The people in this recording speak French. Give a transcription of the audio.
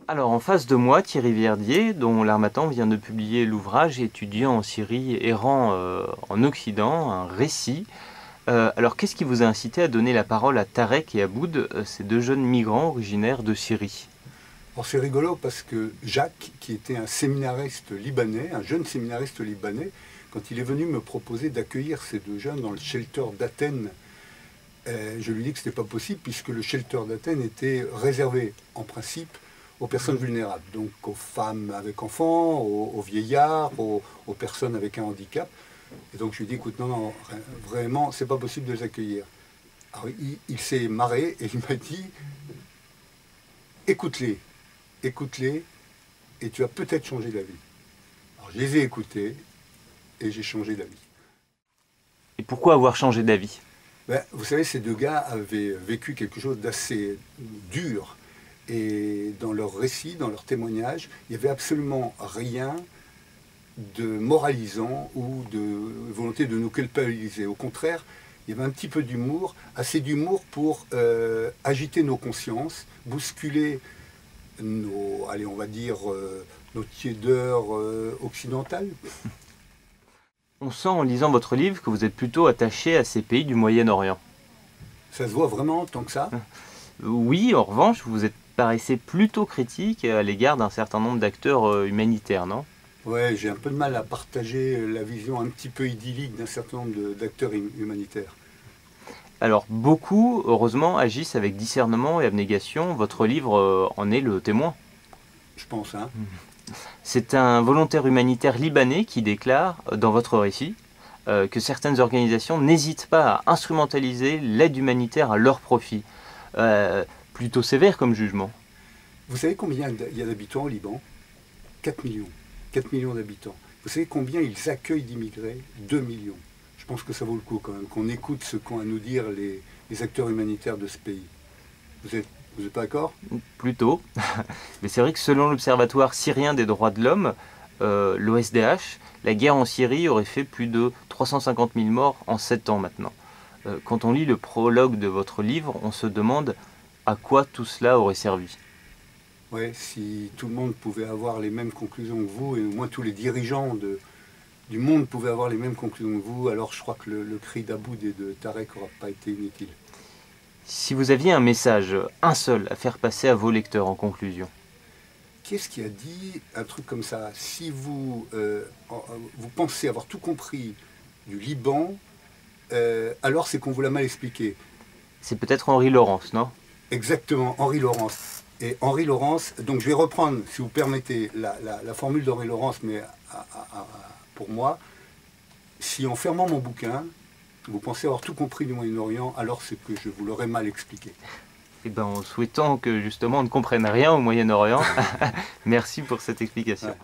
Alors en face de moi, Thierry Verdier, dont l'Harmattan vient de publier l'ouvrage Étudiant en Syrie, errant en Occident, un récit. Alors qu'est-ce qui vous a incité à donner la parole à Tarek et Aboud, ces deux jeunes migrants originaires de Syrie? Alors c'est rigolo parce que Jacques, qui était un séminariste libanais, un jeune séminariste libanais, quand il est venu me proposer d'accueillir ces deux jeunes dans le shelter d'Athènes, je lui ai dit que ce n'était pas possible puisque le shelter d'Athènes était réservé en principe aux personnes vulnérables, donc aux femmes avec enfants, aux vieillards, aux personnes avec un handicap. Et donc je lui ai dit, écoute, non, vraiment, c'est pas possible de les accueillir. Alors il s'est marré et il m'a dit, écoute-les, et tu vas peut-être changer d'avis. Alors je les ai écoutés et j'ai changé d'avis. Et pourquoi avoir changé d'avis? Ben, vous savez, ces deux gars avaient vécu quelque chose d'assez dur. Et dans leur récit, dans leur témoignage, il n'y avait absolument rien de moralisant ou de volonté de nous culpabiliser. Au contraire, il y avait un petit peu d'humour, assez d'humour pour agiter nos consciences, bousculer nos, allez, on va dire, nos tiédeurs occidentales. On sent en lisant votre livre que vous êtes plutôt attaché à ces pays du Moyen-Orient. Ça se voit vraiment tant que ça? Oui, en revanche, vous paraissez plutôt critique à l'égard d'un certain nombre d'acteurs humanitaires, non? Ouais, j'ai un peu de mal à partager la vision un petit peu idyllique d'un certain nombre d'acteurs humanitaires. Alors, beaucoup, heureusement, agissent avec discernement et abnégation. Votre livre en est le témoin. Je pense, hein. C'est un volontaire humanitaire libanais qui déclare, dans votre récit, que certaines organisations n'hésitent pas à instrumentaliser l'aide humanitaire à leur profit. Plutôt sévère comme jugement. Vous savez combien il y a d'habitants au Liban? 4 millions. 4 millions d'habitants. Vous savez combien ils accueillent d'immigrés? 2 millions. Je pense que ça vaut le coup quand même, qu'on écoute ce qu'ont à nous dire les acteurs humanitaires de ce pays. Vous êtes pas d'accord? Plutôt. Mais c'est vrai que selon l'Observatoire syrien des droits de l'homme, l'OSDH, la guerre en Syrie aurait fait plus de 350 000 morts en 7 ans maintenant. Quand on lit le prologue de votre livre, on se demande à quoi tout cela aurait servi. Oui, si tout le monde pouvait avoir les mêmes conclusions que vous, et au moins tous les dirigeants du monde pouvaient avoir les mêmes conclusions que vous, alors je crois que le cri d'Aboud et de Tarek n'aura pas été inutile. Si vous aviez un message, un seul, à faire passer à vos lecteurs en conclusion. Qu'est-ce qui a dit un truc comme ça? Si vous pensez avoir tout compris du Liban, alors c'est qu'on vous l'a mal expliqué. C'est peut-être Henri Laurence, non? Exactement, Henri Laurence. Et Henri Laurence, donc je vais reprendre, si vous permettez, la formule d'Henri Laurence, mais pour moi, si en fermant mon bouquin, vous pensez avoir tout compris du Moyen-Orient, alors c'est que je vous l'aurais mal expliqué. Eh ben, en souhaitant que justement on ne comprenne rien au Moyen-Orient, merci pour cette explication. Ouais.